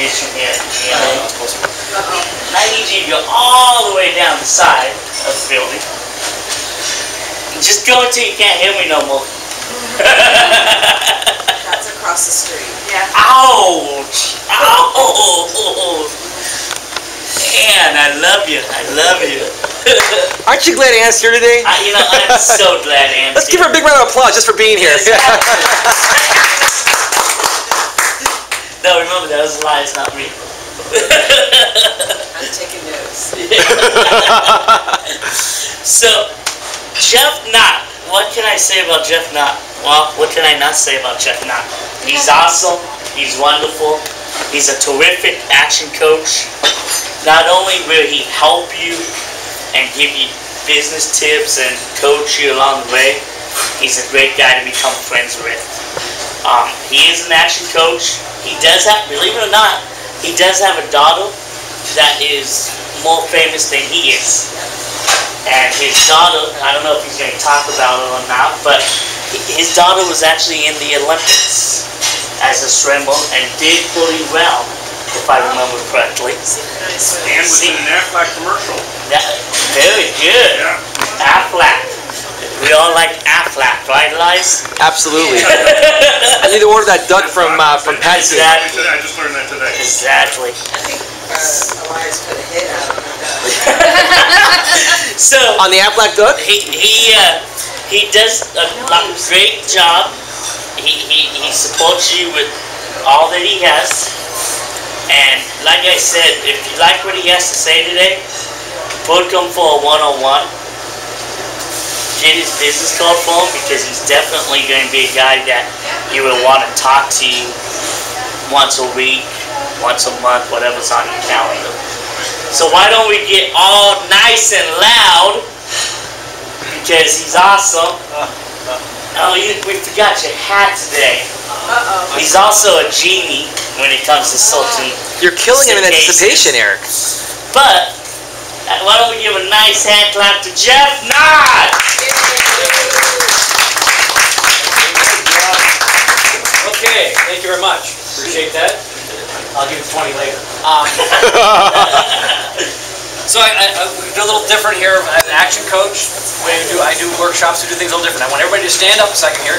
addition here at the GNA. And I need you to go all the way down the side of the building. Just go until you can't hear me no more. That's across the street. Yeah. Ouch! Ouch! Man, I love you. I love you. Aren't you glad Anne's here today? You know, I'm so glad Anne's Let's give her a big round of applause just for being here. No, remember that was Elias, not me. I'm taking notes. So, Jeff Nott. What can I say about Jeff Nott? Well, what can I not say about Jeff Nott? He's awesome. He's wonderful. He's a terrific action coach. Not only will he help you and give you business tips and coach you along the way, he's a great guy to become friends with. He is an action coach. He does have, believe it or not, he does have a daughter that is more famous than he is. And his daughter, I don't know if he's going to talk about it or not, but his daughter was actually in the Olympics as a swimmer and did pretty well, if I remember correctly. And was in an Aflac commercial. Very good. Yeah. Aflac. We all like Aflac, right, Elias? Absolutely. I need to order that duck from Patsy. Exactly. I just learned that today. Exactly. I think Elias put a hit out on that. So On the Aflac duck? he does a great job. He supports you with all that he has. And like I said, if you like what he has to say today, book him for a one-on-one. Get his business card for him, because he's definitely going to be a guy that you will want to talk to you once a week, once a month, whatever's on your calendar. So why don't we get all nice and loud, because he's awesome. Oh, we forgot your hat today. He's also a genie when it comes to certain. You're killing him in anticipation, Eric. But why don't we give a nice hand clap to Jeff Nott? Okay, thank you very much. Appreciate that. I'll give you 20 later. So I do a little different here. As an action coach, I do workshops. We do things a little different. I want everybody to stand up a second here.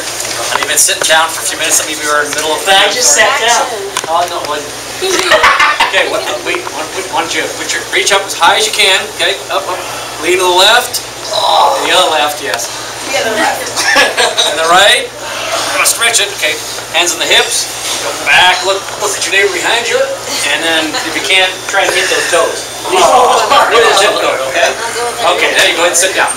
And you've been sitting down for a few minutes. Some of you are in the middle of. But I just sat down. Oh no! Okay, why don't you reach up as high as you can? Okay, up. Lean to the left. And the other left, yes. The other left. And the right. I'm gonna stretch it. Okay, hands on the hips. Go back. Look at your neighbor behind you. And then, if you can't, try and hit those toes. Look at the zip code. Okay. Okay. There you go. Ahead and sit down.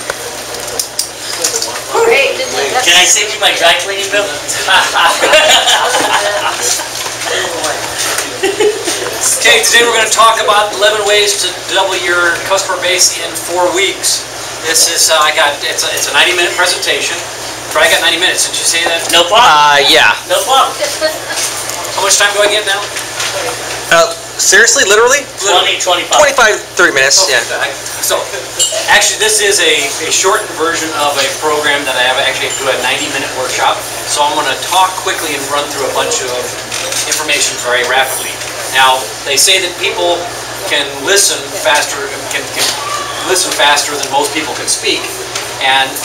Great. Can I send you my dry cleaning bill? Okay, today we're going to talk about 11 ways to double your customer base in 4 weeks. This is, it's a 90-minute presentation. Troy, I got 90 minutes. Did you say that? No problem. Yeah. No problem. How much time do I get now? Seriously? Literally? 25. 30 minutes, yeah. So, actually, this is a shortened version of a program that I have actually do a 90-minute workshop. So I'm going to talk quickly and run through a bunch of information very rapidly. Now, they say that people can listen faster, can listen faster than most people can speak.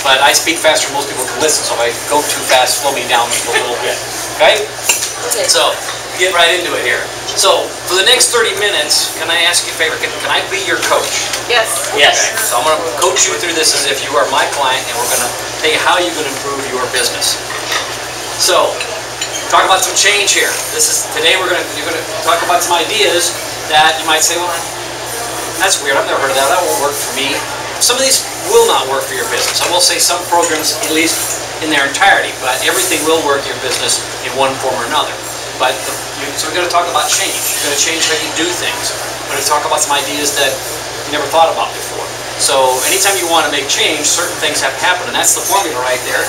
But I speak faster than most people can listen, so if I go too fast, slow me down just a little bit. Okay? So, get right into it here. So, for the next 30 minutes, can I ask you a favor? Can I be your coach? Yes. Yes. Okay. So I'm going to coach you through this as if you are my client, and we're going to tell you how you can improve your business. So, talk about some change here. Today you're going to talk about some ideas that you might say, well, that's weird. I've never heard of that. That won't work for me. Some of these will not work for your business. I will say some programs, at least in their entirety, but everything will work your business in one form or another. But so we're going to talk about change. We're going to change how you do things. We're going to talk about some ideas that you never thought about before. So anytime you want to make change, certain things have to happen, and that's the formula right there.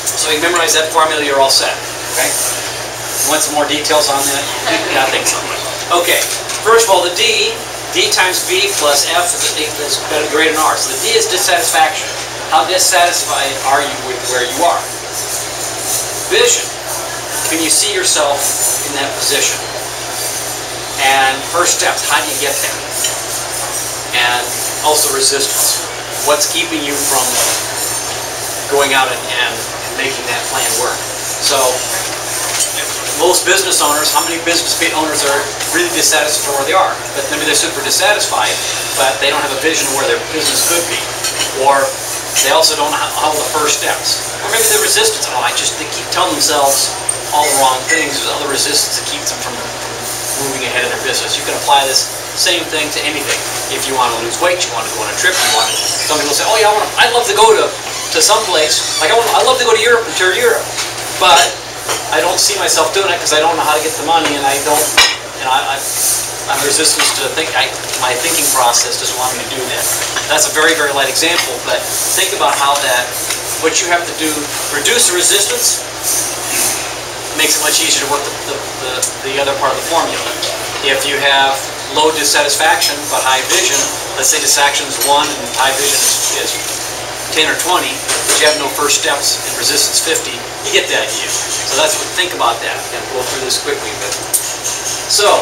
So you memorize that formula, you're all set. Okay? You want some more details on that? Yeah, I think so. Okay. First of all, the D times V plus F is greater than R. So the D is dissatisfaction. How dissatisfied are you with where you are? Vision. Can you see yourself in that position? And first steps, how do you get there? And also resistance. What's keeping you from going out and making that plan work? So most business owners, how many business owners are really dissatisfied where they are? But maybe they're super dissatisfied, but they don't have a vision of where their business could be. Or they also don't know how the first steps. Or maybe the resistance. Oh, they keep telling themselves all the wrong things. There's other resistance that keeps them from moving ahead in their business. You can apply this same thing to anything. If you want to lose weight, you want to go on a trip, some people say, oh yeah, I'd love to go to some place. Like I love to go to Europe and tour Europe. But I don't see myself doing it because I don't know how to get the money, and I'm resistant to my thinking process doesn't want me to do that. That's a very, very light example, but think about how what you have to do, reduce the resistance, makes it much easier to work the other part of the formula. If you have low dissatisfaction but high vision, let's say dissatisfaction is 1 and high vision is 10 or 20, but you have no first steps and resistance 50, you get the idea. So think about that. I'm going to go through this quickly. So,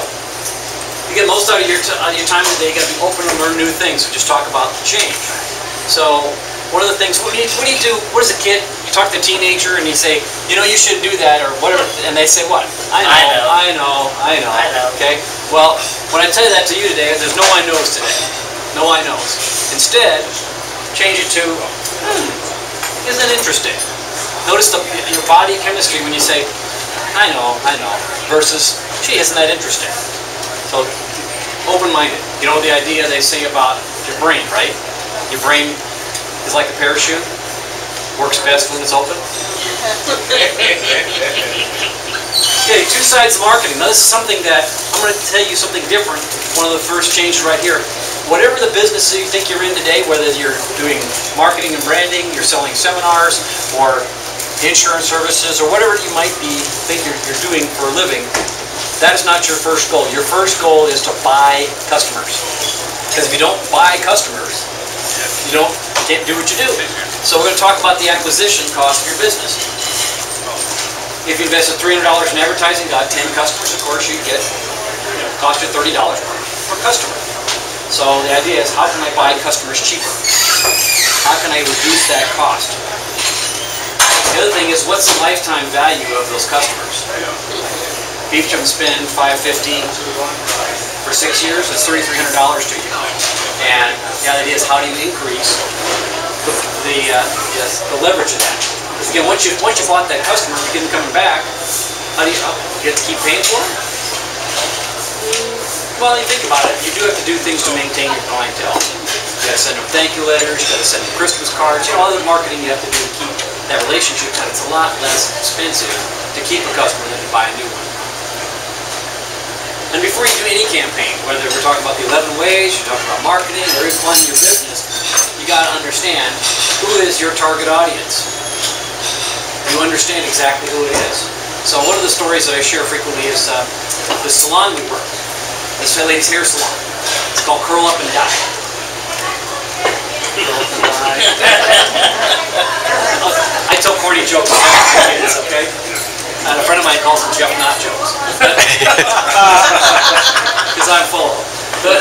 you get most out of your time today, you got to be open to learn new things. So just talk about change. So, one of the things, what do you do, what is a kid, you talk to a teenager and you say, you know, you shouldn't do that or whatever, and they say what? I know. Okay? Well, when I tell you that to you today, there's no I knows today. No I knows. Instead, change it to, isn't that interesting? Notice your body chemistry when you say, I know, versus, gee, isn't that interesting? So, open-minded. You know the idea they say about your brain, right? Your brain is like a parachute, works best when it's open. Okay, 2 sides of marketing. Now this is something that, I'm going to tell you something different. One of the first changes right here. Whatever the business you think you're in today, whether you're doing marketing and branding, you're selling seminars, or insurance services, or whatever you might think you're doing for a living, that is not your first goal. Your first goal is to buy customers. Because if you don't buy customers, you can't do what you do. So we're going to talk about the acquisition cost of your business. If you invested $300 in advertising, got 10 customers, of course you get, cost you $30 per customer. So the idea is, how can I buy customers cheaper? How can I reduce that cost? The other thing is, what's the lifetime value of those customers? If each of them spend $550 for 6 years, it's $3,300 to you. And the idea is, how do you increase the leverage of that? Because again, once you bought that customer, you get them coming back, how do you have to keep paying for them? Well, you think about it, you do have to do things to maintain your clientele. You got to send them thank you letters, you got to send them Christmas cards, all the marketing you have to do to keep that relationship, and it's a lot less expensive to keep a customer than to buy a new one. And before you do any campaign, whether we're talking about the 11 ways, you're talking about marketing, or even planning your business, you got to understand who is your target audience. You understand exactly who it is. So one of the stories that I share frequently is the salon we work. This lady's hair salon. It's called Curl Up and Die. I tell corny jokes to kids, okay? And a friend of mine calls them Jeff Nott jokes. Because I'm full of them.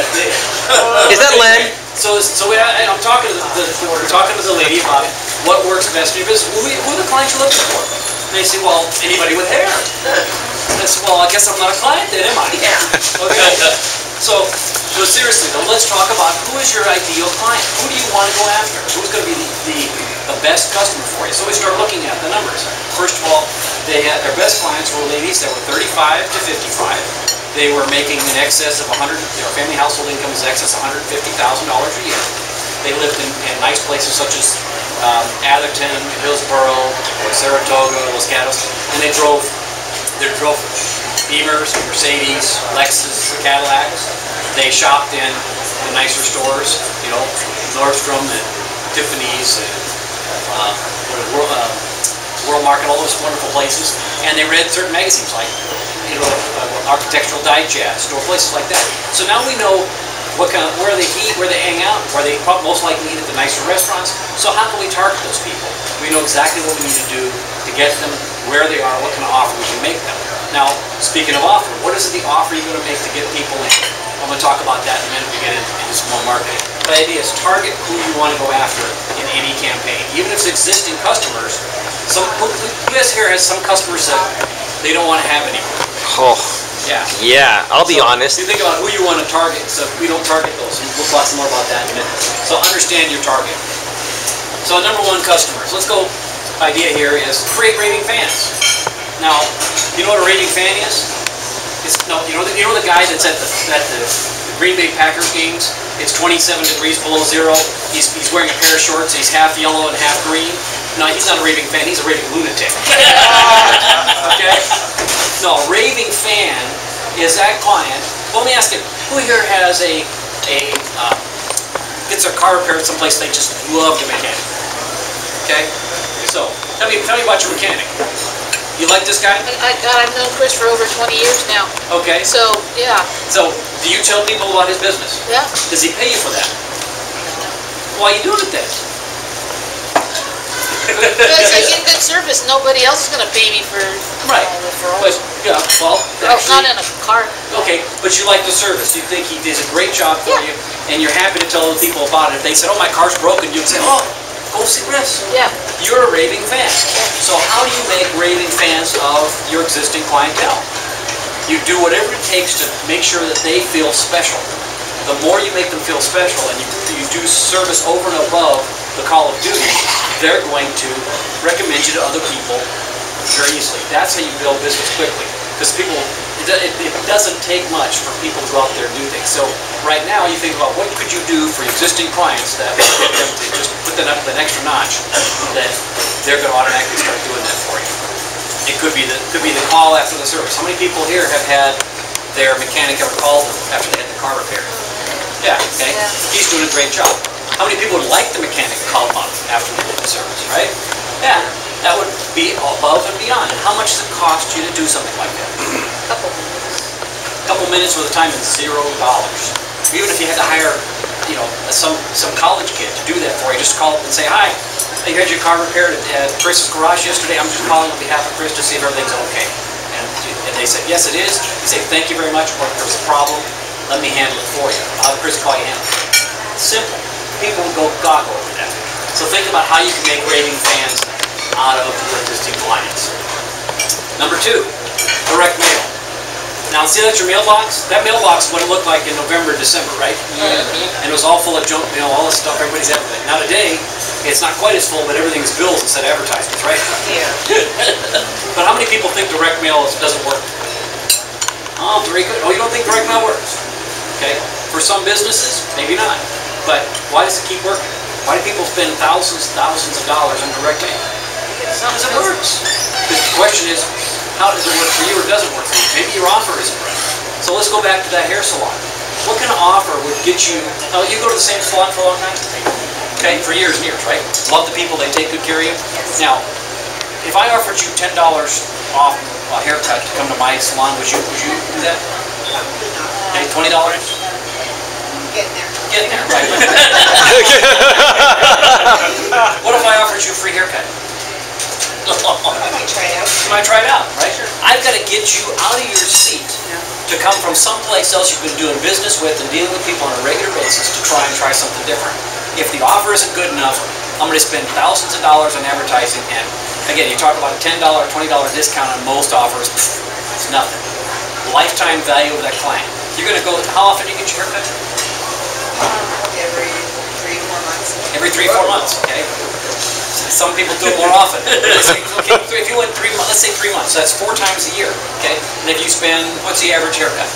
Is that Len? So I'm talking to the lady about what works best for your business. Who are the clients you're looking for? And they say, well, anybody with hair. And I said, well, I guess I'm not a client then, am I? Yeah. Okay. So seriously though, let's talk about who is your ideal client. Who do you want to go after? Who's going to be the best customer for you? So we start looking at the numbers. First of all, their best clients were ladies that were 35 to 55. They were making in excess of their family household income was in excess of $150,000 a year. They lived in nice places such as Atherton, Hillsboro, Saratoga, Los Gatos, and they drove Beamers, Mercedes, Lexus, Cadillacs. They shopped in the nicer stores, Nordstrom and Tiffany's and World Market, all those wonderful places. And they read certain magazines like Architectural Digest or places like that. So now we know where they eat, where they hang out, where they most likely eat at the nicer restaurants. So how can we target those people? We know exactly what we need to do to get them where they are, what kind of offer we can make them. Now, speaking of offer, what is the offer you're going to make to get people in? the idea is target who you want to go after in any campaign. Even if it's existing customers, who guys here has some customers that they don't want to have anymore? Oh, Yeah. yeah, I'll be honest. You think about who you want to target, so we don't target those. We'll talk some more about that in a minute. So understand your target. So number one, customers. Let's go. Idea here is create raving fans. Now, you know what a raving fan is? You know the guy that's at the Green Bay Packers games? It's 27 degrees below zero. He's wearing a pair of shorts. He's half yellow and half green. No, he's not a raving fan. He's a raving lunatic. Okay? No, a raving fan is that client. Well, let me ask you, who here has gets their car repaired someplace they just love the mechanic? Okay? So, tell me about your mechanic. You like this guy? I've known Chris for over 20 years now. Okay. So, yeah. So, do you tell people about his business? Yeah. Does he pay you for that? Why are you doing it then? Because I get good service. Nobody else is going to pay me for Right. referrals. But, yeah, well, Not in a car. okay, but you like the service. You think he does a great job for Yeah. you, and you're happy to tell other people about it. If they said, oh, my car's broken, you'd say, oh, go see Chris. Yeah. You're a raving fan. So how do you make raving fans of your existing clientele? You do whatever it takes to make sure that they feel special. The more you make them feel special and you do service over and above the call of duty, they're going to recommend you to other people very easily. That's how you build business quickly. Because people, it doesn't take much for people to go out there and do things. So right now you think about what could you do for existing clients that would get them to just put that up an extra notch, that they're going to automatically start doing that for you. It could be the call after the service. How many people here have had their mechanic ever call them after they had the car repaired? Yeah, okay. Yeah. He's doing a great job. How many people would like the mechanic to call them up after they did the service, right? Yeah, that would be above and beyond. How much does it cost you to do something like that? Couple minutes with a time is $0. Even if you had to hire, some college kid to do that for you, just call up and say, hi, you had your car repaired at Chris's garage yesterday. I'm just calling on behalf of Chris to see if everything's okay. And they said, yes, it is. You say, thank you very much. Or if there's a problem, let me handle it for you. I'll have Chris call you handle it. Simple. People will go goggle over that. So think about how you can make raving fans out of your existing clients. Number two, direct mail. Now, see that's your mailbox? That mailbox is what it looked like in November, December, right? And it was all full of junk mail, all this stuff, everybody's everything. Now today, it's not quite as full, but everything's bills instead of advertisements, right? Yeah. But how many people think direct mail doesn't work? Oh, very good. Oh, you don't think direct mail works? Okay. For some businesses, maybe not. But why does it keep working? Why do people spend thousands of dollars on direct mail? Because it works. The question is, how does it work for you or doesn't work for you? Maybe your offer isn't right. So let's go back to that hair salon. What kind of offer would get you, you go to the same salon for a long time? Okay, for years and years, right? Love the people, they take good care of you. Yes. Now, if I offered you $10 off a haircut to come to my salon, would you do that? Okay, $20? Getting there. Getting there, right? What if I offered you a free haircut? I might try it out. You might try it out, right? I've got to get you out of your seat to come from someplace else you've been doing business with and dealing with people on a regular basis to try something different. If the offer isn't good enough, I'm going to spend thousands of dollars on advertising, and again, you talk about a $10, $20 discount on most offers, it's nothing. Lifetime value of that client. You're going to go, how often do you get your haircut? Every 3-4 months. Every 3-4 months, okay? Some people do it more often. Okay, if you went 3 months, let's say 3 months, so that's 4 times a year, okay? And if you spend, what's the average haircut?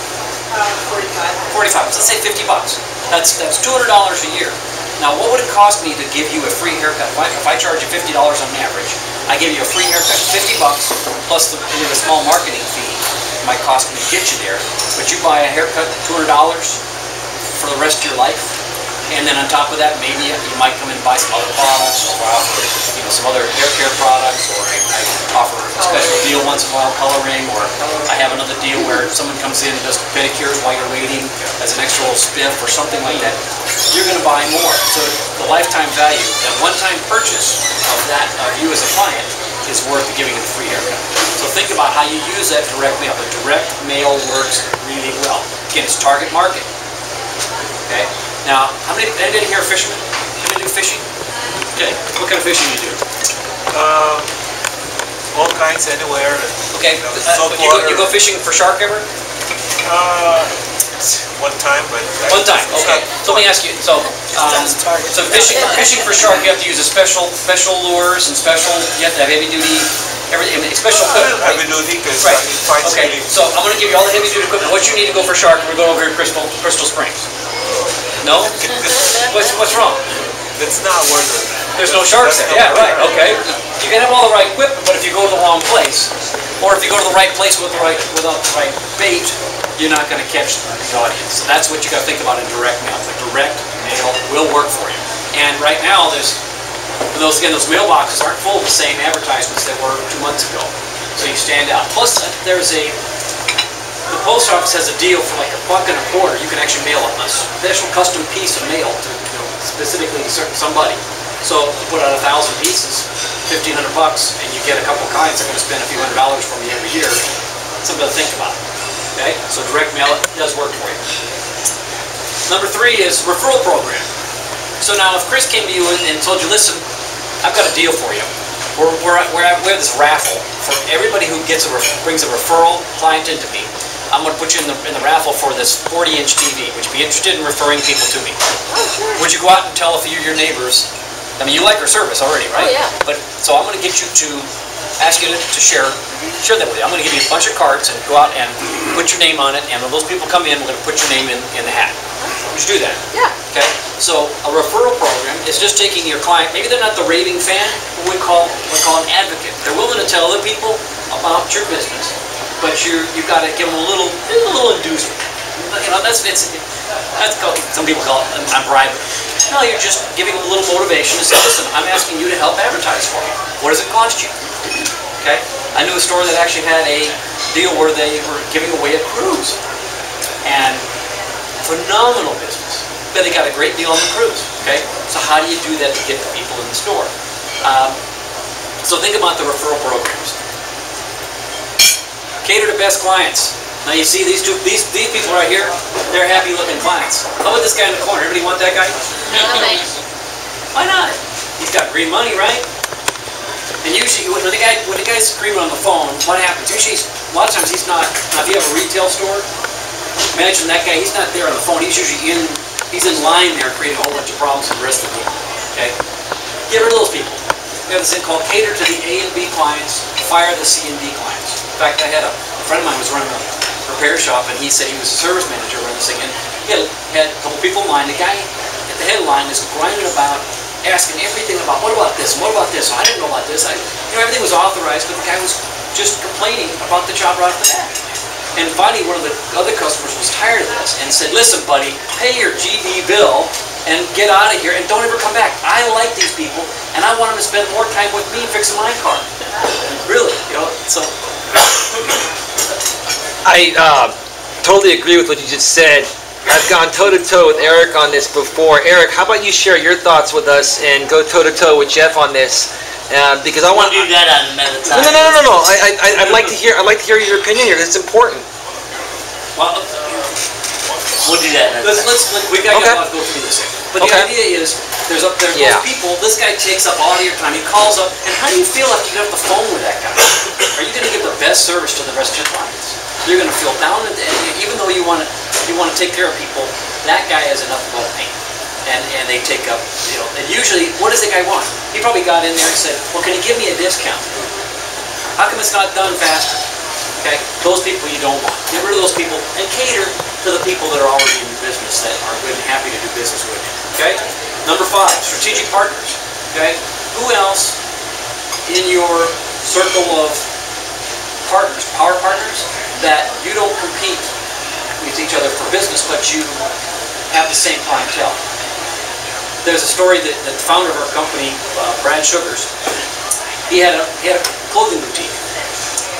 45. 45, so let's say $50. That's $200 a year. Now, what would it cost me to give you a free haircut? If I charge you $50 on average, I give you a free haircut, $50 plus the small marketing fee it might cost me to get you there. But you buy a haircut at $200 for the rest of your life, and then on top of that, maybe you might come in and buy some other products, or offer, some other hair care products, or I offer a special deal once in a while, coloring, or I have another deal where someone comes in and does pedicures while you're waiting as an extra little spiff or something like that. You're going to buy more. So the lifetime value, that one-time purchase of you as a client is worth giving you the free haircut. So think about how you use that direct mail. The direct mail works really well. Again, it's target market. Okay? Now, anybody here fishermen? Anybody do fishing? Okay, what kind of fishing do you do? All kinds, anywhere. Okay, you go fishing for shark ever? One time, but... One time, okay. So let me ask you, so fishing for shark, you have to use special lures and you have to have heavy duty, everything, special equipment, right? Heavy duty, because Right. it fights Okay, really... so I'm going to give you all the heavy duty equipment. What you need to go for shark, we're going over here at Crystal Springs. No? What's wrong? It's not worth it. There's no sharks there. Yeah, right, okay. You can have all the right equipment, but if you go to the wrong place, or if you go to the right place without the right bait, you're not going to catch the audience. So that's what you got to think about in direct mail. The direct mail will work for you. And right now, those mailboxes aren't full of the same advertisements that were 2 months ago. So you stand out. Plus, the post office has a deal for like $1.25. You can actually mail a special custom piece of mail to specifically somebody. So you put out 1,000 pieces, $1,500, and you get a couple clients that are going to spend a few $100s from you every year. Something to think about. Okay, so direct mail does work for you. Number 3 is referral program. So now if Chris came to you and told you, listen, I've got a deal for you. We have this raffle for everybody who brings a referral client into me. I'm going to put you in the raffle for this 40-inch TV. Would you be interested in referring people to me? Would you go out and tell a few of your neighbors? I mean, you like our service already, right? Oh, yeah. But so I'm going to get you to ask you to share that with you. I'm going to give you a bunch of cards and go out and put your name on it, and when those people come in, we're going to put your name in the hat. Would you do that? Yeah. Okay? So a referral program is just taking your client, maybe they're not the raving fan, but we call an advocate. They're willing to tell other people about your business, but you've got to give them a little inducement. You know, that's called, some people call it, I'm bribing. No, you're just giving them a little motivation to say, listen, I'm asking you to help advertise for me. What does it cost you? Okay? I knew a store that actually had a deal where they were giving away a cruise. And phenomenal business. But they got a great deal on the cruise. Okay? So how do you do that to get the people in the store? So think about the referral programs. Cater to best clients. Now you see these people right here, they're happy looking clients. How about this guy in the corner? Everybody want that guy? No, thanks. Why not? He's got green money, right? And usually when the guy's screaming on the phone, what happens? Usually, a lot of times he's not. Now if you have a retail store, imagine that guy, he's not there on the phone, he's usually he's in line there creating a whole bunch of problems for the rest of the people. Okay? Get rid of those people. We have this thing called cater to the A and B clients, fire the C and D clients. In fact, I had a friend of mine was running a repair shop, and he said he was a service manager running this thing, and he had a couple people in line. The guy at the head of the line is grinding about, asking everything about, what about this, and what about this, I didn't know about this. Everything was authorized, but the guy was just complaining about the job right off the bat. And finally, one of the other customers was tired of this and said, listen, buddy, pay your GD bill and get out of here and don't ever come back. I like these people, and I want them to spend more time with me fixing my car. Really, so... I totally agree with what you just said. I've gone toe-to-toe with Eric on this before. Eric, how about you share your thoughts with us and go toe-to-toe with Jeff on this? Because I want to do that on another time. No. I'd like to hear your opinion here. It's important. Well, we'll do that. We got to go through this. But the idea is, there's those people. This guy takes up all of your time. He calls up, and how do you feel after you get off the phone with that guy? Are you going to give the best service to the rest of your clients? You're going to feel down, and even though you want to take care of people, that guy has enough about pain, and they take up, And usually, what does the guy want? He probably got in there and said, "Well, can you give me a discount? How come it's not done faster?" Okay, those people you don't want. Get rid of those people and cater to the people that are already in your business that are good and happy to do business with you. Okay. Number 5, strategic partners. Okay, who else in your circle of partners, power partners, that you don't compete with each other for business, but you have the same clientele? There's a story that the founder of our company, Brad Sugars, he had a clothing boutique,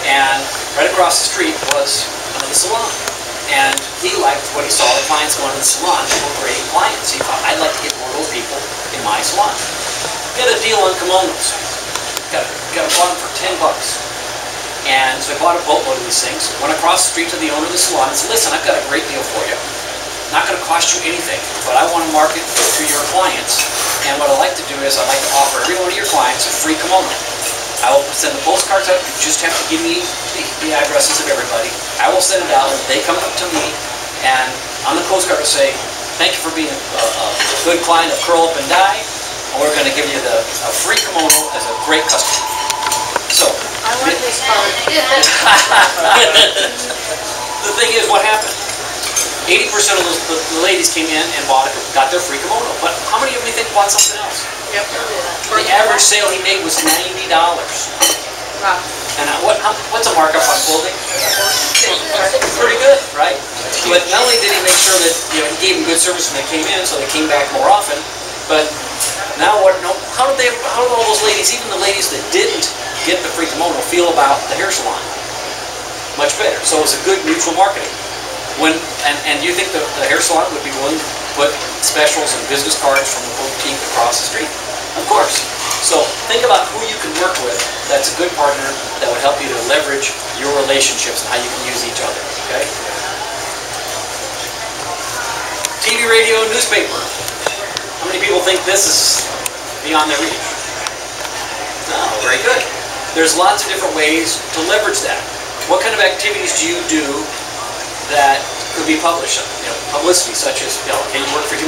and right across the street was another salon. And he liked what he saw the clients going to the salon. They were great clients. He thought, I'd like to get more of those people in my salon. He had a deal on kimonos. Got bought them for $10. And so I bought a boatload of these things, went across the street to the owner of the salon and said, listen, I've got a great deal for you. Not going to cost cost you anything, but I want to market to your clients. And what I like to do is I like to offer every one of your clients a free kimono. I will send the postcards out. You just have to give me the addresses of everybody. I will send it out. They come up to me, and on the postcard will say, "Thank you for being a good client of Curl Up and Die. And we're going to give you a free kimono as a great customer." So, I want this card. the thing is, what happened? 80% of the ladies came in and got their free kimono. But how many of you think bought something else? Yep. The average sale he made was $90. Wow. And what's a markup on clothing? Pretty good, right? But not only did he make sure that he gave them good service when they came in, so they came back more often, but now how did all those ladies, even the ladies that didn't get the free kimono, feel about the hair salon? Much better. So it was a good mutual marketing. And you think the hair salon would be willing to put specials and business cards from the boutique across the street? Of course. So think about who you can work with that's a good partner that would help you to leverage your relationships and how you can use each other. Okay? TV, radio, newspaper. How many people think this is beyond their reach? No, very good. There's lots of different ways to leverage that. What kind of activities do you do that could be published? Publicity, such as, can you work for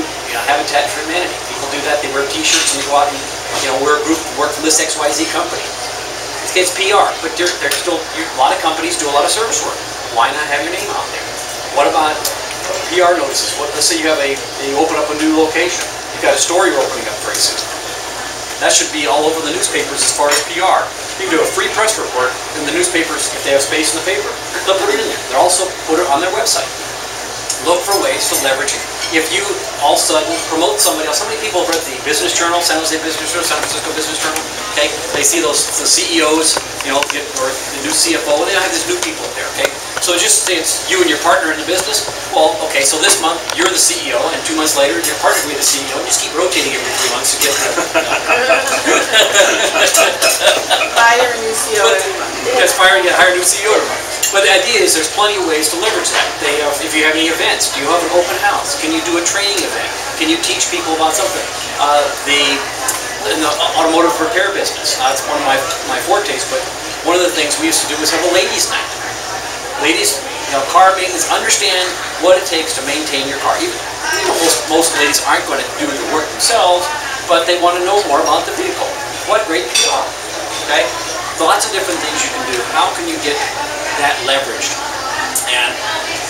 Habitat for Humanity? People do that. They wear T-shirts and they go out and, we're a group that work for this XYZ company. It's PR, but there's still a lot of companies do a lot of service work. Why not have your name out there? What about PR notices? Let's say you open up a new location. You've got a store you're opening up very soon. That should be all over the newspapers as far as PR. You can do a free press report in the newspapers if they have space in the paper. They'll put it in there. They'll also put it on their website. Look for ways to leverage it. If you all of a sudden promote somebody else, how many people have read the Business Journal, San Jose Business Journal, San Francisco Business Journal? Okay, they see the CEOs, or the new CFO, and they have these new people up there. Okay, so just say it's you and your partner in the business. Well, okay, so this month you're the CEO, and 2 months later your partner will be the CEO, and you just keep rotating every 3 months to get the. Hire a new CEO every month. That's hire a new CEO every month. But the idea is there's plenty of ways to leverage that. If you have any events, do you have an open house? Can you do a training event? Can you teach people about something? In the automotive repair business, it's one of my fortes, but one of the things we used to do was have a ladies' night. Ladies, car maintenance, understand what it takes to maintain your car. Even most ladies aren't going to do the work themselves, but they want to know more about the vehicle. What great PR, okay? Lots of different things you can do. How can you get that leveraged? And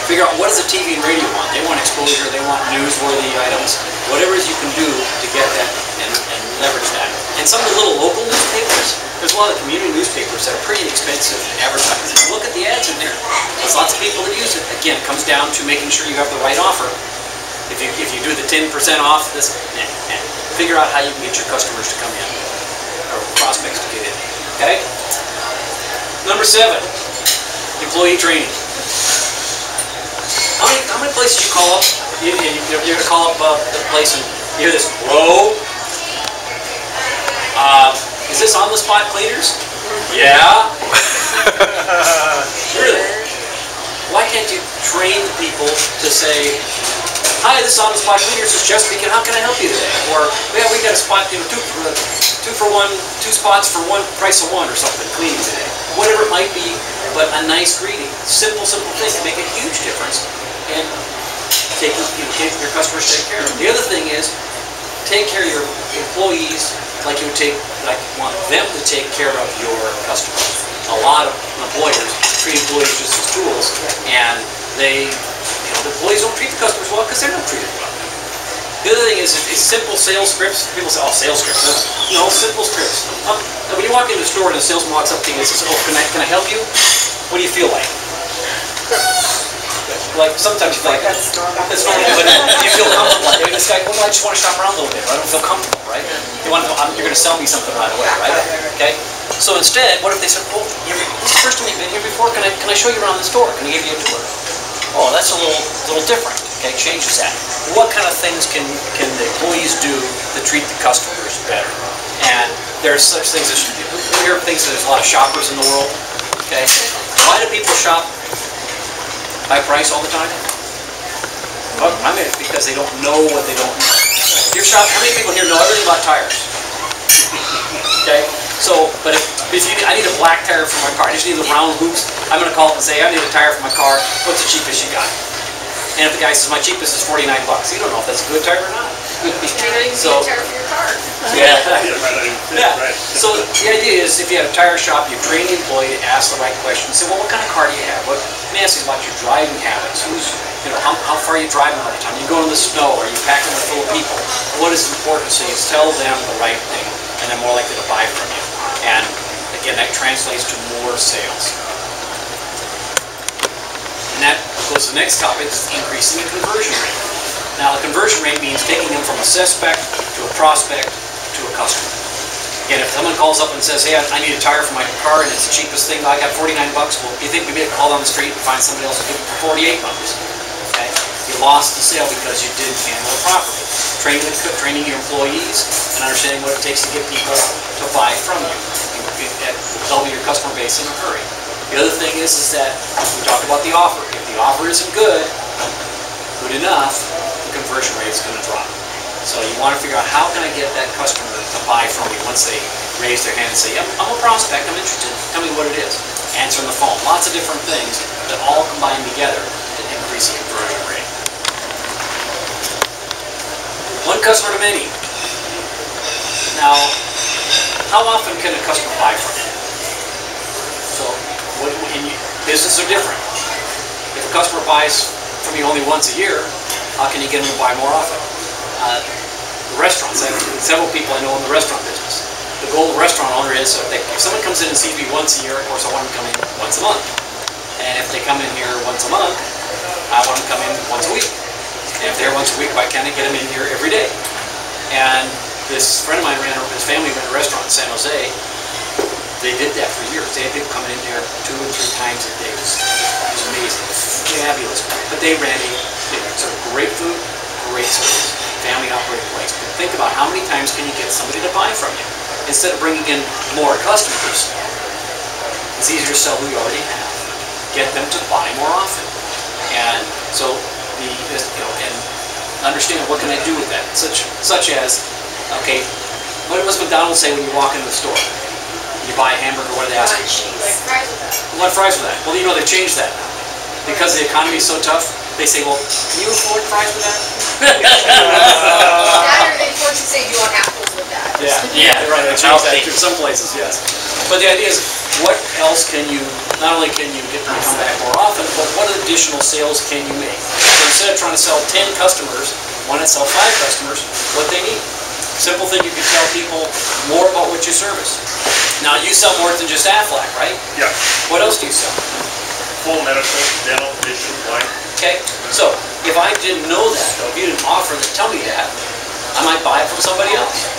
figure out what does the TV and radio want. They want exposure, they want newsworthy items, whatever it is you can do to get that and leverage that. And some of the little local newspapers, there's a lot of community newspapers that are pretty expensive to advertise. Look at the ads in there. There's lots of people that use it. Again, it comes down to making sure you have the right offer. If you do the 10% off, and figure out how you can get your customers to come in, or prospects to get in. Okay? Number 7, employee training. How many places you call up? You're going to call up the place and you hear this, "Hello? Is this on-the-spot cleaners?" "Yeah." Really? Why can't you train people to say, "Hi, this on-the-spot cleaners is just speaking. How can I help you today?" Or, "Yeah, we got a spot, 2 for 1, 2 spots for 1 price of 1 or something, cleaning today." Whatever it might be, but a nice greeting. Simple thing can make a huge difference in taking your customers take care of them. The other thing is, take care of your employees like you want them to take care of your customers. A lot of employers treat employees just as tools, and the employees don't treat the customers well because they're not treated well. The other thing is simple sales scripts. People say, "Oh, sales scripts." No, simple scripts. When you walk into the store and the salesman walks up to you and says, "Oh, can I help you?" What do you feel like? Like sometimes you feel like that's normal, but you feel comfortable. Like, this guy, "Well, I just want to shop around a little bit. I don't feel comfortable, right? You want to know you're going to sell me something right away, right? Okay. So instead, what if they said, "Oh, this is the first time you've been here before. Can I show you around the store? Can I give you a tour?" Oh, that's a little different. Okay, changes that. What kind of things can the employees do to treat the customers better? And there's such things as we hear things that there's a lot of shoppers in the world. Okay, why do people shop by price all the time? I mean, because they don't know what they don't know. Your shop, how many people here know everything about tires? Okay, so, but if you, I need a black tire for my car, I just need the round hoops, I'm going to call up and say, I need a tire for my car, what's the cheapest you got? And if the guy says, my cheapest is $49, you don't know if that's a good tire or not. So, Yeah. yeah. So the idea is, if you have a tire shop, you train the employee to ask the right questions. Say, well, what kind of car do you have? What? Let me ask you about your driving habits. How far are you driving all the time? You go in the snow? Are you packing it full of people? What is important? So you tell them the right thing, and they're more likely to buy from you. And again, that translates to more sales. And that goes to the next topic, is increasing the conversion rate. Now, the conversion rate means taking them from a suspect to a prospect to a customer. Again, if someone calls up and says, hey, I need a tire for my car and it's the cheapest thing, I got $49, well, you think maybe I'd call down the street and find somebody else who give it for $48? Okay? You lost the sale because you didn't handle it properly. Training your employees and understanding what it takes to get people to buy from you. Double your customer base in a hurry. The other thing is that we talked about the offer. If the offer isn't good enough, the conversion rate is going to drop. So you want to figure out, how can I get that customer to buy from me once they raise their hand and say, yep, I'm a prospect, I'm interested, tell me what it is. Answer on the phone. Lots of different things that all combine together to increase the conversion rate. One customer to many. Now, how often can a customer buy from you? So, businesses are different. If a customer buys from you only once a year, how can you get them to buy more often? The restaurants, I have several people I know in the restaurant business. The goal of the restaurant owner is, if someone comes in and sees me once a year, of course I want them to come in once a month. And if they come in here once a month, I want them to come in once a week. And if they're once a week, why can't I get them in here every day? And this friend of mine his family ran a restaurant in San Jose. They did that for years. They had people coming in there 2 and 3 times a day. It was amazing, fabulous. But they ran a great food, great service, family operated place. But think about, how many times can you get somebody to buy from you? Instead of bringing in more customers, it's easier to sell who you already have. Get them to buy more often. And so and understand, what can I do with that? Such as, okay, what does McDonald's say when you walk into the store? You buy a hamburger, what do they ask you? Like fries with that. What fries with that? Well, they've changed that now. Because the economy is so tough, they say, well, can you afford fries with that? That, or they force you to say, do you want apples with that? Yeah, right. They changed that in some places, yes. But the idea is, what else can you, not only can you get them to come back more often, but what additional sales can you make? So instead of trying to sell 10 customers, why not sell 5 customers what they need? Simple thing, you can tell people more about what you service. Now, you sell more than just Aflac, right? Yeah. What else do you sell? Full medical, dental, vision, life. Okay, so if I didn't know that, though, if you didn't offer to tell me that, I might buy it from somebody else.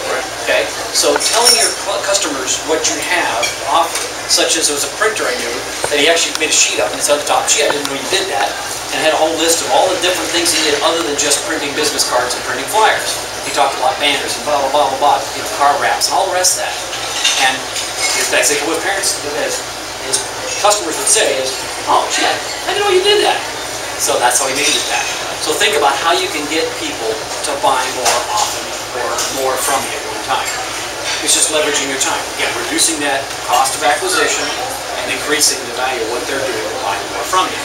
Okay, so telling your customers what you have to offer, such as there was a printer I knew that he actually made a sheet up and it's on the top. Gee, I didn't know you did that, and had a whole list of all the different things he did other than just printing business cards and printing flyers. He talked about banners and blah blah blah blah blah, car wraps and all the rest of that. And his guys say, what parents, his customers would say is, oh, gee, I didn't know you did that. So that's how he made it back. So think about how you can get people to buy more often or more from you at one time. It's just leveraging your time. Again, reducing that cost of acquisition and increasing the value of what they're doing to buy more from you.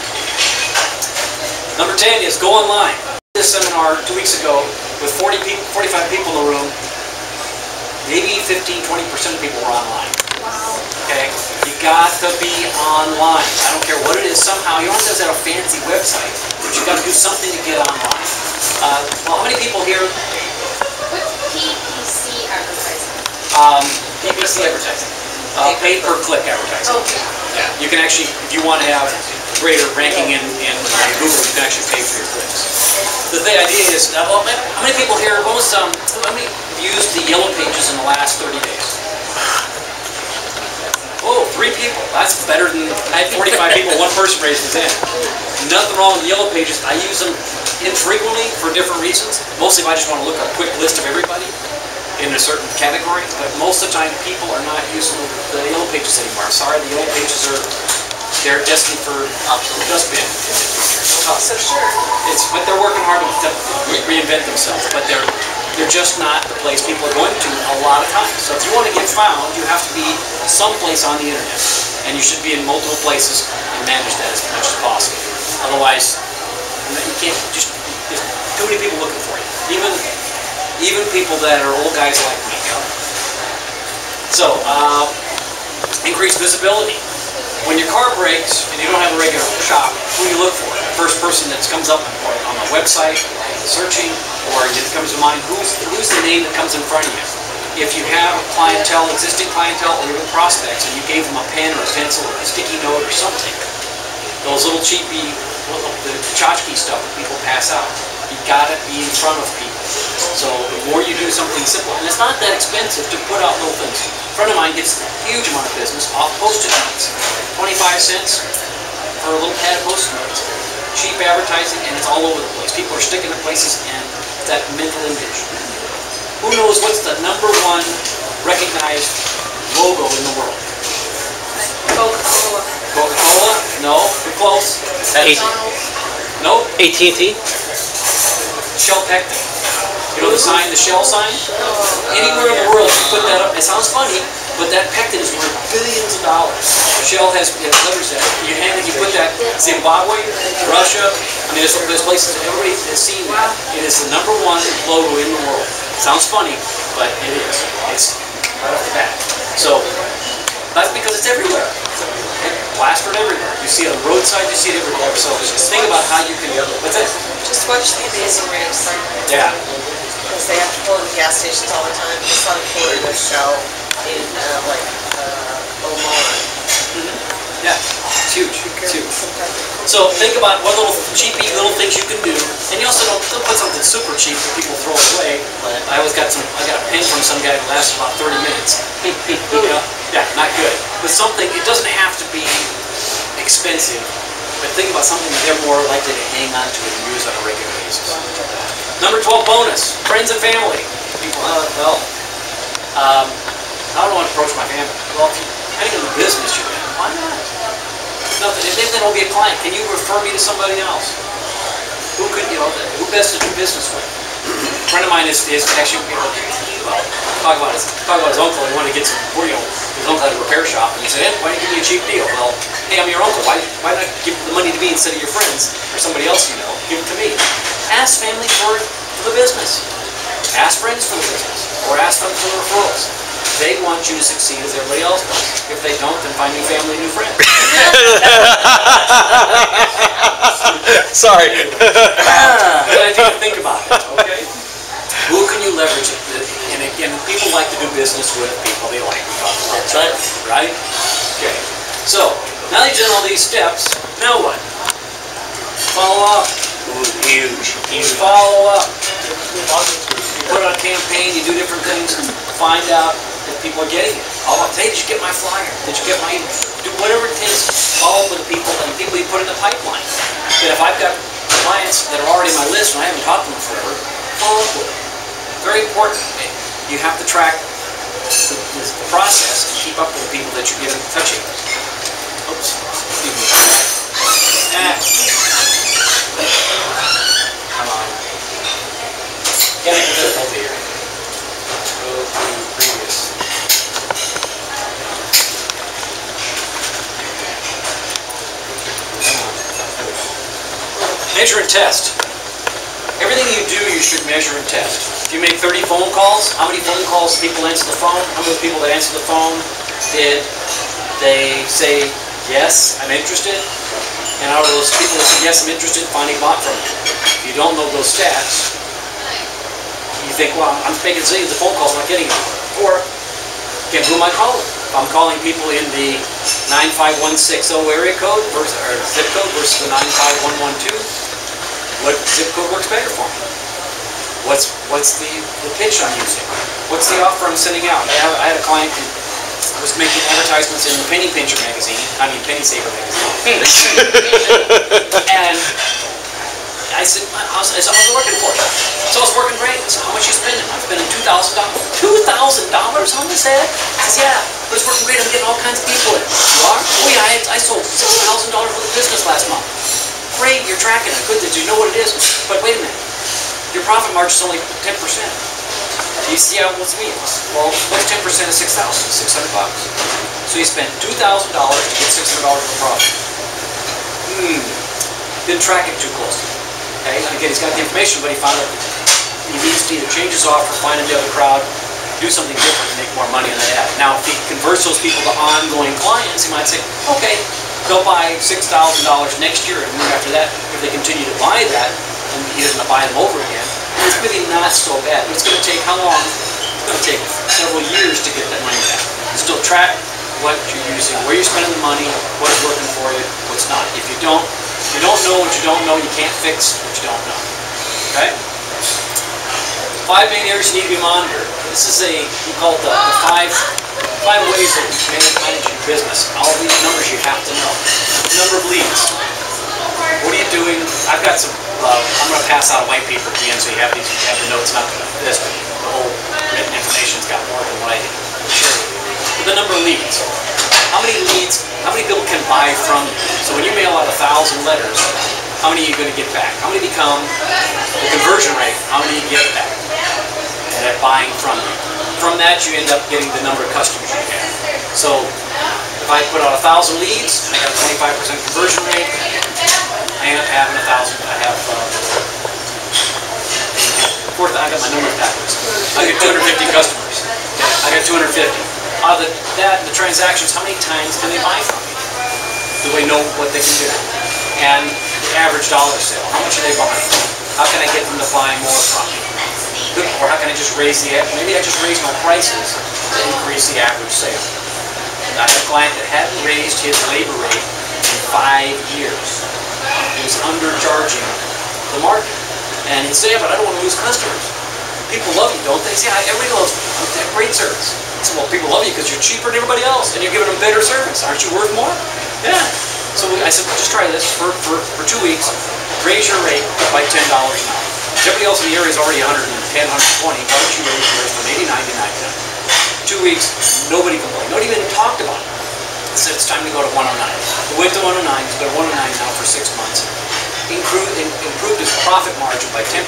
Number 10 is go online. This seminar 2 weeks ago with 45 people in the room, maybe 15-20% of people were online. Wow. Okay? You got to be online. I don't care what it is. Somehow, you don't have to have a fancy website, but you got to do something to get online. Well, how many people here? What's PPC advertising? PPC advertising. Pay per click advertising. Okay. Yeah. You can actually, if you want to have greater ranking in Google, you can actually pay for your clicks. The idea is, well, how many people here? How many have used the Yellow Pages in the last 30 days? Oh, 3 people. That's better than, I had 45 people, 1 person raised his hand. Nothing wrong with Yellow Pages. I use them infrequently for different reasons. Mostly if I just want to look at a quick list of everybody in a certain category. But most of the time, people are not using the Yellow Pages anymore. Sorry, the Yellow Pages they're destined for dustbin in the future. tough. So sure. But they're working hard to reinvent themselves, but they're just not the place people are going to a lot of times. So if you want to get found, you have to be someplace on the internet, and you should be in multiple places and manage that as much as possible. Otherwise, you can't just. There's too many people looking for you. Even people that are old guys like me. So, increase visibility. When your car breaks and you don't have a regular shop, who do you look for? The first person that comes up on the website, searching, or it comes to mind, who's the name that comes in front of you? If you have a clientele, existing clientele, or even prospects, and you gave them a pen or a pencil or a sticky note or something, those little cheapy, the tchotchke stuff that people pass out, you gotta be in front of people. So the more you do something simple, and it's not that expensive to put out little things. A friend of mine gets a huge amount of business off Post-it notes. 25 cents for a little pad of Post-it notes. Cheap advertising, and it's all over the place. People are sticking to places, and it's that mental image. Who knows what's the #1 recognized logo in the world? Coca-Cola. Coca-Cola? No, you're close. Nope. AT&T? Shell Pectin. You know the sign, the Shell sign? Anywhere in the world you put that up, it sounds funny, but that pectin is worth billions of dollars. Shell has letters that you put that Zimbabwe, Russia, I mean there's places everybody has seen that. It is the #1 logo in the world. Sounds funny, but it is. It's right off the bat. So that's because it's everywhere. It's plastered everywhere. You see it on the roadside, you see it everywhere. So just think about how you can. What's that? Just watch the Amazing Race. Yeah. Because they have to pull in the gas stations all the time. Just on Kate or Shell in Oman. Yeah, it's huge. It's huge. So think about what little cheapy little things you can do, and you also don't put something super cheap that people throw away. I got a pen from some guy that lasted about 30 minutes. You know? Yeah, not good. But something, it doesn't have to be expensive, but think about something that they're more likely to hang on to and use on a regular basis. #12 bonus, friends and family. People, I don't want to approach my family. Well, if you're heading into business, you're in. Why not? Nothing. If they don't be a client, can you refer me to somebody else? Who best to do business with? A friend of mine is actually, talk about his uncle. He wanted to get some, his uncle had a repair shop, and he said, hey, why don't you give me a cheap deal? Well, hey, I'm your uncle. Why not give the money to me instead of your friends or somebody else you know? Give it to me. Ask family for the business. Ask friends for the business, or ask them for the referrals. They want you to succeed as everybody else does. If they don't, then find new family, new friends. Sorry. Good idea to think about it, okay? Who can you leverage it? And again, people like to do business with people they like. That's right. Right? Okay. So, now that you've done all these steps, now what? Follow up. Ooh, huge. Follow up. You put on a campaign, you do different things, find out if people are getting it. Hey, did you get my flyer? Did you get my email? Do whatever it takes. Follow up with the people and people you put in the pipeline. That if I've got clients that are already on my list and I haven't talked to them forever, follow up with them. Very important. You have to track the process and keep up with the people that you're getting touching with. Oops. Excuse me. Come on. Get it over here. Go to previous. Measure and test. Everything you do, you should measure and test. If you make 30 phone calls, how many phone calls did people answer the phone? How many people that answered the phone did they say, yes, I'm interested? And out of those people that said, yes, I'm interested, finally bought from you. If you don't know those stats, you think, well, I'm making zillions of phone calls, I'm not getting anywhere. Or, again, who am I calling? If I'm calling people in the 95160 area code versus, or zip code versus the 95112, what zip code works better for me? What's the pitch I'm using? What's the offer I'm sending out? I had a client who was making advertisements in the Penny Pincher magazine, Penny Saver magazine. And I said, how's it working for you? So it's working great. So how much are you spending? I'm spending $2,000. $2,000 on this ad? I said, yeah, but it's working great. I'm getting all kinds of people in. You are? Oh yeah, I sold $6,000 worth of business last month. great, you're tracking it, good that you know what it is, but wait a minute, your profit margin is only 10%. You see how what's means? Well, what's 10% of 6,000? $600. So you spent $2,000 to get $600 of profit. Didn't track it too closely. Okay, and again, he's got the information, but he found out he needs to either change his offer, find the other crowd, do something different to make more money on that ad. Now, if he converts those people to ongoing clients, he might say, okay, they'll buy $6,000 next year, and the year after that, if they continue to buy that, and he doesn't buy them over again, it's really not so bad. But it's going to take how long? It's going to take several years to get that money back. Still track what you're using, where you're spending the money, what is working for you, what's not. If you don't know what you don't know, you can't fix what you don't know. Okay? 5 main areas you need to be monitored. This is we call it the five ways that you manage your business. All these numbers you have to know. Number of leads. What are you doing? I've got some, I'm going to pass out a white paper at the end so you have the notes, not this, but the whole written information's got more than what I share with you. But the number of leads. How many people can buy from you? So when you mail out 1,000 letters, how many are you going to get back? How many become the conversion rate? How many you get back? And they're buying from you. From that, you end up getting the number of customers you have. So if I put out 1,000 leads and I got a 25% conversion rate, I end up having 1,000. I have I got my numbers backwards. I get 250 customers. I got 250. Out of the transactions, how many times can they buy from me? Do they know what they can do? And the average dollar sale, how much are they buying? How can I get them to buy more from me? Or how can I just raise maybe I just raise my prices to increase the average sale. I had a client that hadn't raised his labor rate in 5 years. He was undercharging the market. And he'd say, yeah, but I don't want to lose customers. People love you, don't they? See, everybody loves me. They have great service. I said, well, people love you because you're cheaper than everybody else and you're giving them better service. Aren't you worth more? Yeah. So I said, well, just try this for 2 weeks. Raise your rate by $10 an hour. Everybody else in the area is already 110, 120. Why don't you raise yours from 89 to 99? 2 weeks, nobody complained. Nobody even talked about it. I said, it's time to go to 109. We went to 109. He's been 109 now for 6 months. Improved his profit margin by 10%.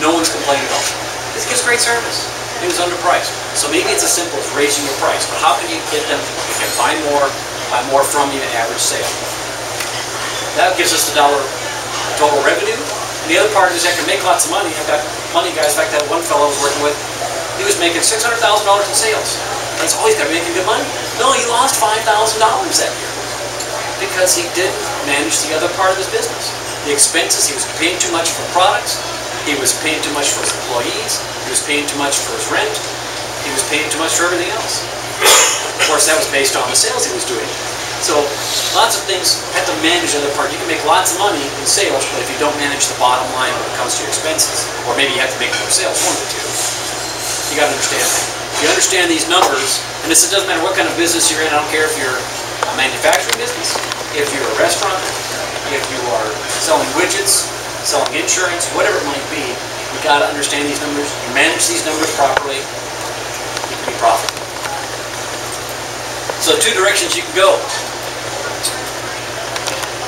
No one's complaining at all. This gives great service. It was underpriced. So maybe it's as simple as raising your price. But how can you get them to buy more from you at average sale? That gives us the dollar total revenue. And the other part is I can make lots of money. I've got money guys. In fact, that one fellow I was working with, he was making $600,000 in sales. That's always got to be making good money. No, he lost $5,000 that year because he didn't manage the other part of his business. The expenses, he was paying too much for products. He was paying too much for his employees. He was paying too much for his rent. He was paying too much for everything else. Of course, that was based on the sales he was doing. So lots of things have to manage the other part. You can make lots of money in sales, but if you don't manage the bottom line when it comes to your expenses, or maybe you have to make more sales, one of the two, you got to understand that. If you understand these numbers, and it doesn't matter what kind of business you're in, I don't care if you're a manufacturing business, if you're a restaurant, if you are selling widgets, selling insurance, whatever it might be, you got to understand these numbers. You manage these numbers properly, you can be profitable. So 2 directions you can go.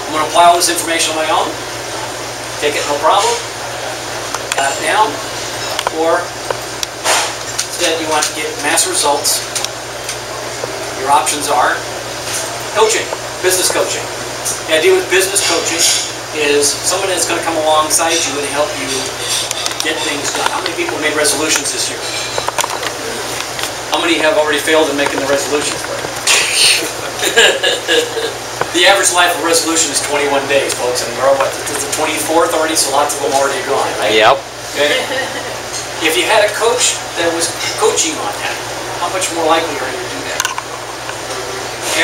I'm going to apply all this information on my own, take it no problem, got it down, or instead you want to get mass results. Your options are coaching, business coaching. The idea with business coaching is someone that's going to come alongside you and help you get things done. How many people made resolutions this year? How many have already failed in making the resolutions? The average life of resolution is 21 days, folks, and we're what, it's the 24th already, so lots of them already gone, right? Yep. Okay. If you had a coach that was coaching on that, how much more likely are you to do that?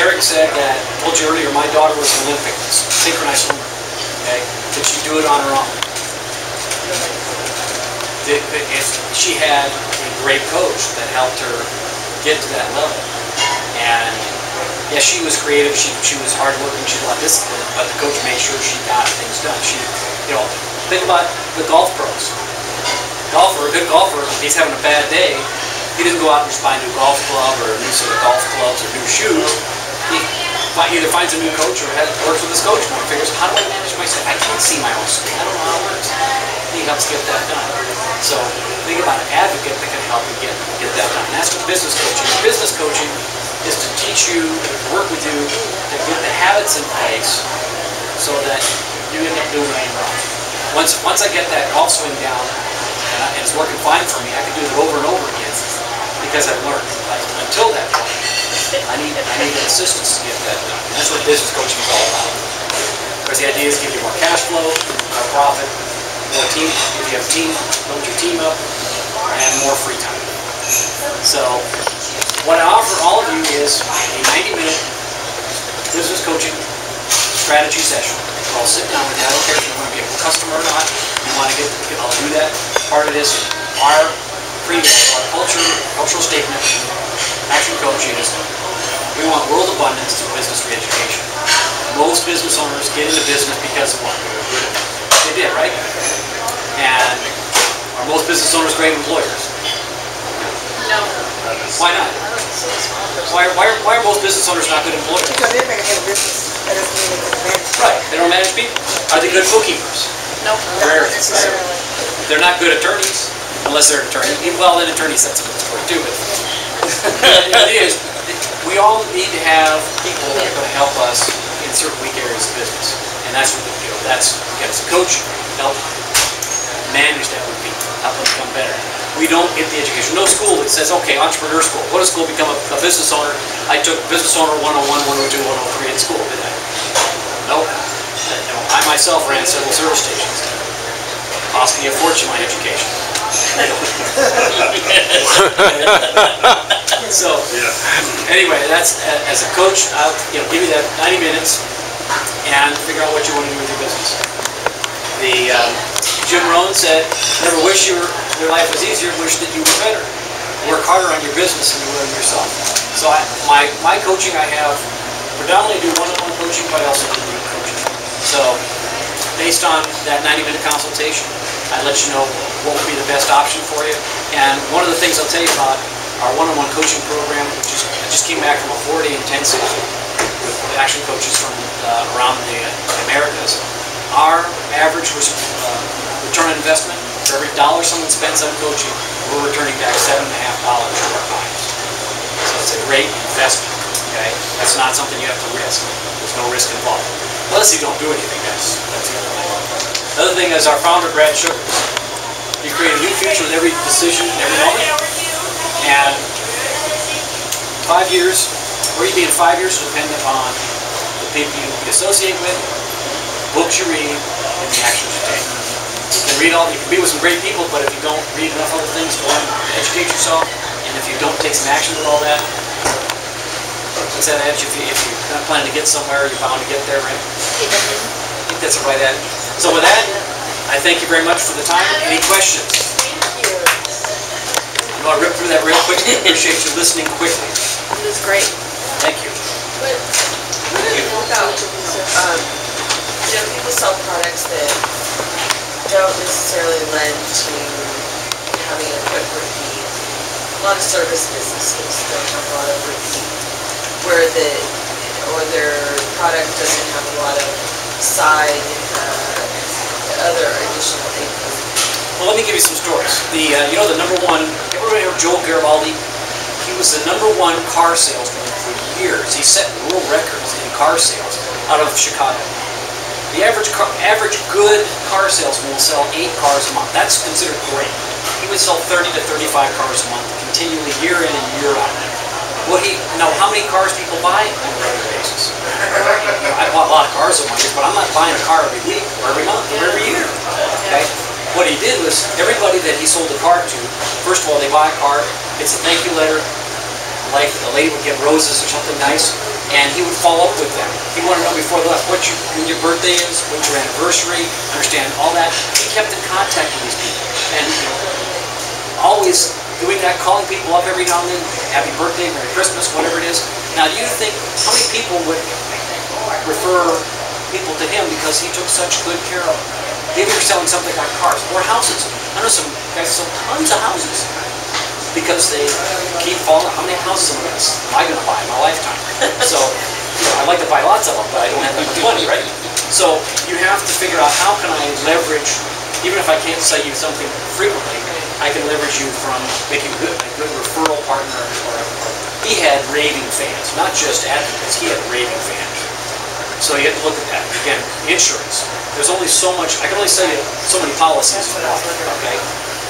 Eric said that, I told you earlier, my daughter was an Olympic synchronized swimmer. Okay? Did she do it on her own? If she had a great coach that helped her get to that level, and yes, she was creative, she was hardworking, she had a lot of discipline, but the coach made sure she got things done. Think about the golf pros. A good golfer, if he's having a bad day, he doesn't go out and just buy a new golf club or a new set of golf clubs or new shoes. either finds a new coach or works with his coach more and figures, how do I manage myself? I can't see my own screen. I don't know how it works. He helps get that done. So think about an advocate that can help you get that done. And that's what business coaching. Business coaching is to teach you, work with you, to get the habits in place so that you end up doing it wrong. Once I get that golf swing down and it's working fine for me, I can do it over and over again because I've learned. But until that point, I need assistance to get that done. And that's what business coaching is all about. Because the idea is to give you more cash flow, more profit, more team. If you have a team, build your team up, and more free time. So what I offer all of you is a 90-minute business coaching strategy session. I'll sit down with you. I don't care if you want to be a customer or not. You want to I'll do that. Part of this, our credo, our cultural statement, Action Coach is, we want world abundance through business re-education. Most business owners get into business because of what? They did, right? And are most business owners great employers? No. Why not? Why are most business owners not good employers? Because they're going to have a business. That doesn't mean they can manage. Right. They don't manage people. Are they good bookkeepers? Nope. Rarely. Not necessarily. They're not good attorneys, unless they're an attorney. Well, an attorney's that's a good story too, but the idea is we all need to have people that are going to help us in certain weak areas of business. And that's what we do. That's, again, as a coach, help manage that with people, help them become better. We don't get the education. No school that says, okay, entrepreneur school. What does school become a business owner? I took business owner 101, 102, 103 in school, did I? Nope. I myself ran several service stations. Cost me a fortune, my education. So, anyway, that's as a coach, I'll give you that 90 minutes and figure out what you want to do with your business. Jim Rohn said, never wish your life was easier, wish that you were better. Work harder on your business than you would on yourself. So my coaching, I have predominantly do one-on-one coaching, but I also do group coaching. So based on that 90-minute consultation, I let you know what would be the best option for you. And one of the things I'll tell you about our one-on-one coaching program, which I just came back from a 4-day intensive with action coaches from around the Americas. Our average return on investment, for every dollar someone spends on coaching, we're returning back $7.50 to our clients. So it's a great investment, okay? That's not something you have to risk. There's no risk involved. Unless you don't do anything, that's the other thing. The other thing is our founder, Brad Sugars. You create a new future with every decision, every moment. And 5 years, where you be in 5 years, dependent on the people you associate with, books you read, and the actions you take. You can be with some great people, but if you don't read enough other things to learn to educate yourself, and if you don't take some action with all that, what's that edge? If you're not planning to get somewhere, you're bound to get there, right? I think that's the right edge. So with that, I thank you very much for the time. Any questions? I'm going to rip through that real quick. I appreciate you listening quickly. It was great. Thank you. People sell products that don't necessarily lend to having a quick repeat. A lot of service businesses don't have a lot of repeat, where their product doesn't have a lot of side other additional income. Well, let me give you some stories. The number one, everybody heard Joel Garibaldi? He was the #1 car salesman for years. He set world records in car sales out of Chicago. The average good car salesman will sell 8 cars a month. That's considered great. He would sell 30 to 35 cars a month, continually year in and year out. How many cars people buy on a regular basis? I bought a lot of cars over my years, but I'm not buying a car every week or every month or every year. Okay? What he did was, everybody that he sold the car to, first of all, they buy a car, it's a thank you letter, like the lady would get roses or something nice, and he would follow up with them. He wanted to know before they left when your birthday is, when's your anniversary, understand all that. He kept in contact with these people, and always doing that, calling people up every now and then, happy birthday, Merry Christmas, whatever it is. Now, do you think, how many people would refer people to him because he took such good care of them? Maybe you're selling something like cars or houses. I know some guys sell tons of houses because they keep falling. How many houses am I going to buy in my lifetime? So, I'd like to buy lots of them, but I don't have that much money, right? So you have to figure out how can I leverage, even if I can't sell you something frequently, I can leverage you from making a good referral partner. He had raving fans, not just advocates, he had raving fans. So you have to look at that. Again, insurance. There's only so much, I can only sell you so many policies in life, okay?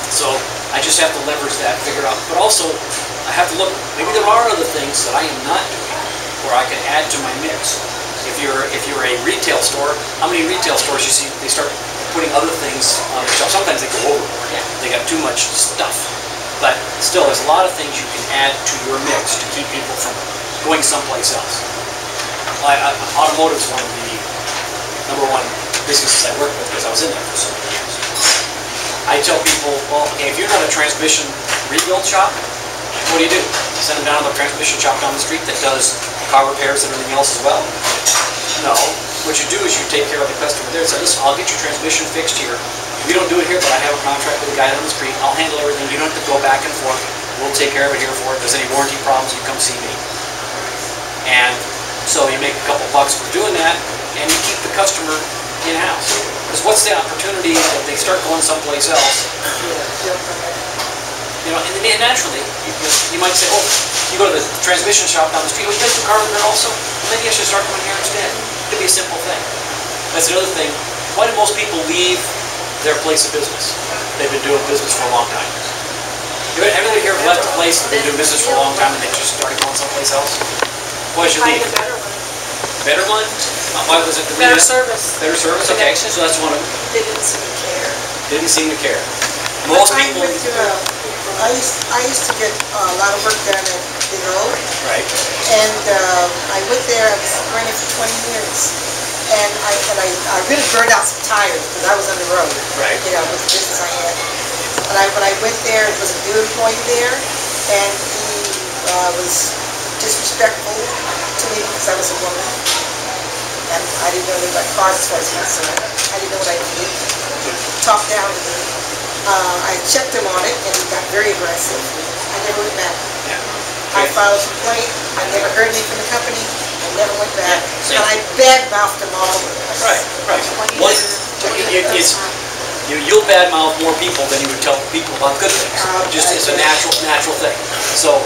So I just have to leverage that, figure out, but also I have to look, maybe there are other things that I am not doing where I can add to my mix. If you're a retail store, how many retail stores you see, they start putting other things on the shelf. Sometimes they go overboard. They got too much stuff. But still, there's a lot of things you can add to your mix to keep people from going someplace else. Automotive is one of the #1 businesses I work with because I was in there for so many years. I tell people, well, okay, if you're not a transmission rebuild shop, what do? Send them down to the transmission shop down the street that does car repairs and everything else as well? No. What you do is you take care of the customer there and say, listen, I'll get your transmission fixed here. We don't do it here, but I have a contract with the guy on the street. I'll handle everything. You don't have to go back and forth. We'll take care of it here for it. If there's any warranty problems, you come see me. And so you make a couple bucks for doing that, and you keep the customer in-house. Because what's the opportunity that they start going someplace else? You know, and naturally, you might say, oh, you go to the transmission shop down the street, well, you guys do car repair also? Well, maybe I should start coming here instead. It could be a simple thing. That's another thing. Why do most people leave their place of business? They've been doing business for a long time. Everybody here left a place and been doing business for a long time and they just started going someplace else? Why did you leave? Find a better one. Better one? Why was it? Better service. Better service, okay. So that's one of them. They didn't seem to care. Didn't seem to care. Most people... I used to get a lot of work done at the road. Right. And I went there, I was running for 20 years. And I really burned out some tires because I was on the road. Right. You know, with the business I had. And when I went there, it was a new employee there. And he was disrespectful to me because I was a woman. And I didn't know anything about cars as far as concerned. I didn't know what I did. Talked down to me. I checked him on it, and he got very aggressive. I never went back. Yeah. I filed a complaint. I never heard anything from the company. I never went back. Yeah, and I badmouthed them all over. Right, right. Well, you'll badmouth more people than you would tell people about good things. Just it's a natural thing. So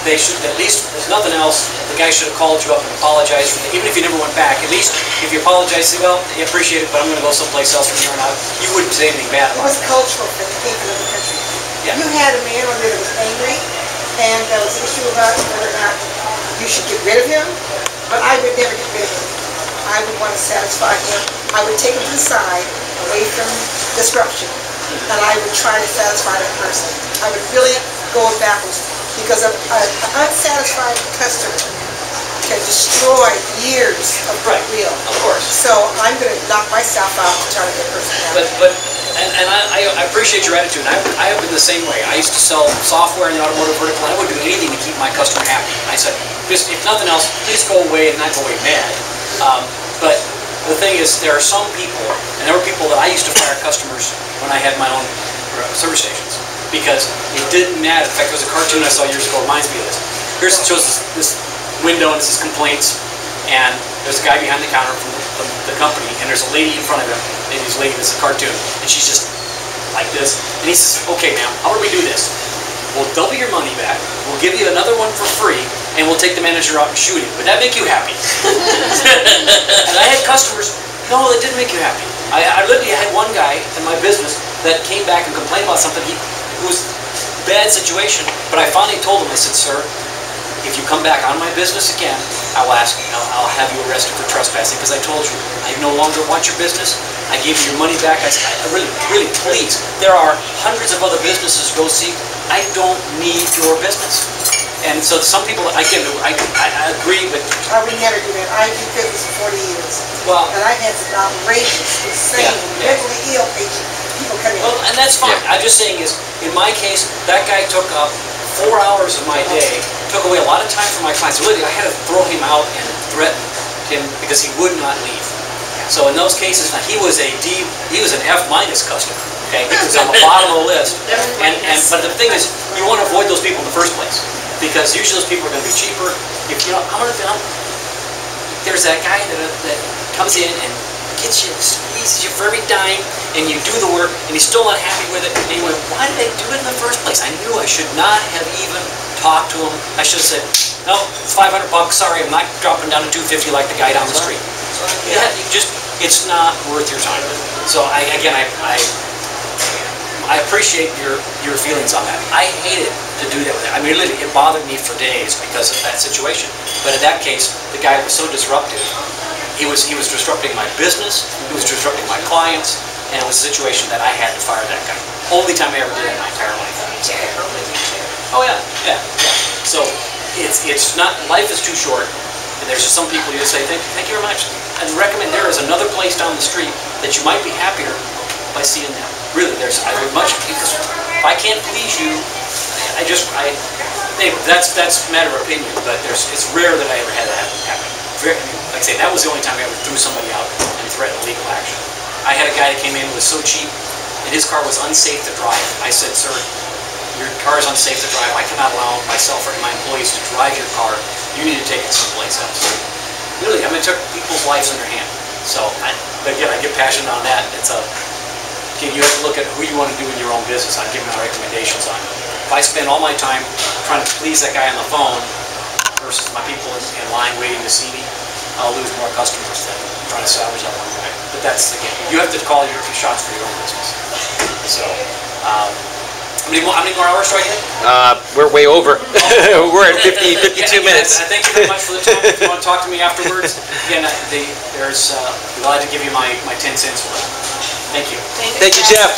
they should, at least, if nothing else, the guy should have called you up and apologized for it. Even if you never went back, at least if you apologize, say, well, I appreciate it, but I'm going to go someplace else from here on out. You wouldn't say anything bad It about was it. cultural for the people of the country. Yeah. You had a man on there that was angry, and there was an issue about whether or not you should get rid of him, but I would never get rid of him. I would want to satisfy him. I would take him to the side, away from disruption, and I would try to satisfy that person. I would really go backwards, because an unsatisfied customer can destroy years of goodwill. Of course. So I'm going to knock myself out to try to get a person out. And I appreciate your attitude. And I have been the same way. I used to sell software in the automotive vertical, and I would do anything to keep my customer happy. I said, just if nothing else, please go away and not go away mad. But the thing is, there are some people, and there were people that I used to fire customers when I had my own service stations, because it didn't matter. In fact, there was a cartoon I saw years ago that reminds me of this. It shows this window and it says complaints, and there's a guy behind the counter from the company, and there's a lady in front of him, and this lady, this is a cartoon, and she's just like this, and he says, okay ma'am, how do we do this? We'll double your money back, we'll give you another one for free, and we'll take the manager out and shoot him. Would that make you happy? And I had customers, no, that didn't make you happy. I literally had one guy in my business that came back and complained about something. It was a bad situation, but I finally told him, I said, sir, if you come back on my business again, I'll have you arrested for trespassing, because I told you, I no longer want your business. I gave you your money back. I said, really, please. There are hundreds of other businesses to go see. I don't need your business. And so some people, I agree, but... I would never do that. I did business for 40 years. Well, and I had some outrageous, insane, mentally ill people coming in. Well, and that's fine. I'm just saying is, in my case, that guy took up 4 hours of my day, took away a lot of time from my clients. Literally, I had to throw him out and threaten him because he would not leave. So in those cases, now he was an F- customer. Okay, he was on the bottom of the list. But the thing is, you want to avoid those people in the first place, because usually those people are going to be cheaper. If you know, there's that guy that comes in and gets you, squeezes you for every dime, and you do the work, and he's still not happy with it, and you went, why did I do it in the first place? I knew I should not have even talked to him. I should have said, no, it's $500, sorry, I'm not dropping down to $250 like the guy down the street. Yeah, it's not worth your time. So I appreciate your feelings on that. I hated to do that with it. I mean, literally, it bothered me for days because of that situation. But in that case, the guy was so disruptive. He was disrupting my business, he was disrupting my clients, and it was a situation that I had to fire that guy. Only time I ever did it in my entire life. Oh yeah. So it's not, life is too short. And there's just some people you say, thank you very much. I'd recommend there is another place down the street that you might be happier by seeing them. Really, I would much, because if I can't please you, that's a matter of opinion, but it's rare that I ever had that happen. Like I say, that was the only time I ever threw somebody out and threatened legal action. I had a guy that came in who was so cheap, and his car was unsafe to drive. I said, sir, your car is unsafe to drive. I cannot allow myself or my employees to drive your car. You need to take it someplace else. Really, I mean, it took people's lives in their hand. So, but again, I get passionate on that. Okay, you have to look at who you want to do in your own business. I'm giving my recommendations on it. If I spend all my time trying to please that guy on the phone versus my people in line waiting to see me, I'll lose more customers than trying to salvage that one guy. But that's, again, you have to call your shots for your own business. So, how many more hours do I get? We're way over. We're at 52 minutes. Thank you very much for the time. If you want to talk to me afterwards, again, be glad to give you my 10 cents worth. Thank you. Thank you, Jeff.